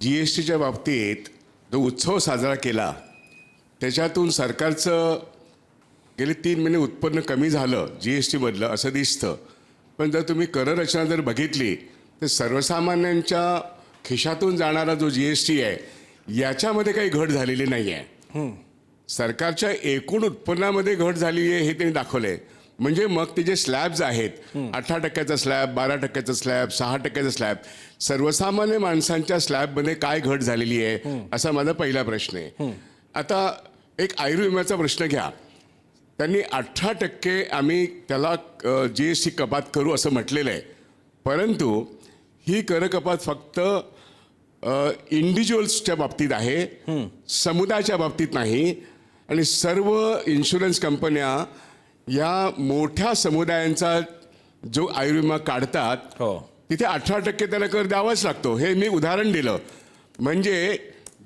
GSTच्या बाबतीत जो उत्सव साजरा केला त्याच्यातून सरकारचं गेले 3 महिने उत्पन्न कमी झालं GSTमधलं असं दिसतं. पण जर तुम्ही कररचना जर बघितली तर सर्वसामान्यांच्या खिशातून जाणारा जो GST आहे याच्यामध्ये काही घट झालेली नाही आहे. सरकारच्या एकूण उत्पन्नामध्ये घट झाली आहे हे त्यांनी दाखवलंय. म्हणजे मग ते जे स्लॅब्स आहेत 18% स्लॅब, 12% स्लॅब, 6% स्लॅब, सर्वसामान्य माणसांच्या स्लॅबमध्ये काय घट झालेली आहे असा माझा पहिला प्रश्न आहे. आता एक आयुर्विम्याचा प्रश्न घ्या. त्यांनी 18% आम्ही त्याला GST कपात करू असं म्हटलेलं आहे. परंतु ही कर कपात फक्त इंडिव्हिज्युअल्सच्या बाबतीत आहे, समुदायाच्या बाबतीत नाही. आणि सर्व इन्शुरन्स कंपन्या या मोठ्या समुदायांचा जो आयुर्विमा काढतात तिथे 18% त्यांना कर द्यावाच लागतो. हे मी उदाहरण दिलं. म्हणजे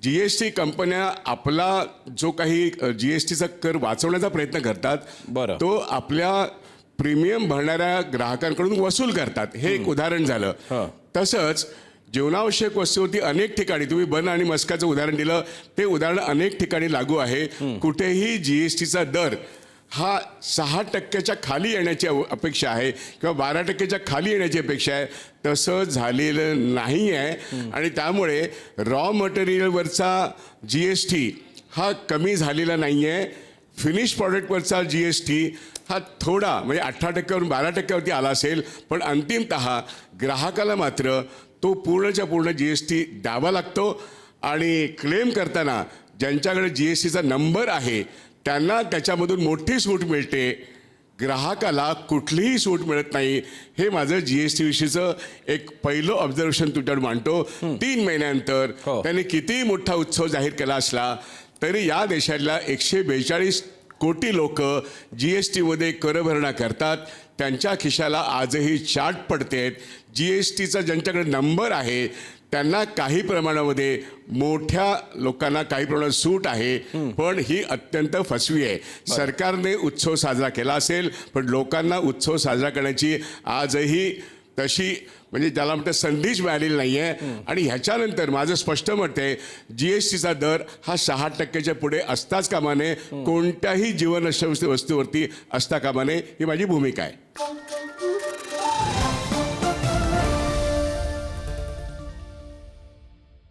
GST कंपन्या आपला जो काही GSTचा कर वाचवण्याचा प्रयत्न करतात तो आपल्या प्रीमियम भरणाऱ्या ग्राहकांकडून वसूल करतात. हे एक उदाहरण झालं. तसंच जीवनावश्यक वस्तूवरती अनेक ठिकाणी तुम्ही बन आणि मस्काचं उदाहरण दिलं, ते उदाहरण अनेक ठिकाणी लागू आहे. कुठेही GSTचा दर हा 6% खाली येण्याची अपेक्षा आहे किंवा 12% खाली येण्याची अपेक्षा आहे. तसं झालेलं नाही आहे. आणि त्यामुळे रॉ मटेरियलवरचा GST हा कमी झालेला नाही आहे. फिनिश प्रॉडक्टवरचा GST हा थोडा म्हणजे 18%वरून 12%वरती आला असेल, पण अंतिमतः ग्राहकाला मात्र तो पूर्णच्या पूर्ण GST द्यावा लागतो. आणि क्लेम करताना ज्यांच्याकडे GSTचा नंबर आहे त्यांना त्याच्यामधून मोठी सूट मिळते, ग्राहकाला कुठलीही सूट मिळत नाही. हे माझं GST विषयीचं एक पहिलं ऑब्झर्वेशन तुझ्याकडे मांडतो. 3 महिन्यानंतर त्यांनी कितीही मोठा उत्सव जाहीर केला असला तरी या देशातल्या 142 कोटी लोक GSTमध्ये करभरणा करतात. त्यांच्या खिशाला आजही चाट पडते. GSTचा ज्यांच्याकडे नंबर आहे त्यांना काही प्रमाणामध्ये, मोठ्या लोकांना काही प्रमाणात सूट आहे, पण ही अत्यंत फसवी आहे. सरकारने उत्सव साजरा केला असेल पण लोकांना उत्सव साजरा करण्याची आजही तशी म्हणजे ज्याला म्हणतात संधीच मिळालेली नाही आहे. आणि ह्याच्यानंतर माझं स्पष्ट मत आहे GSTचा दर हा 6%च्या पुढे असताच कामा नये, कोणत्याही जीवनावश्यक वस्तूवरती असता कामा नये, ही माझी भूमिका आहे.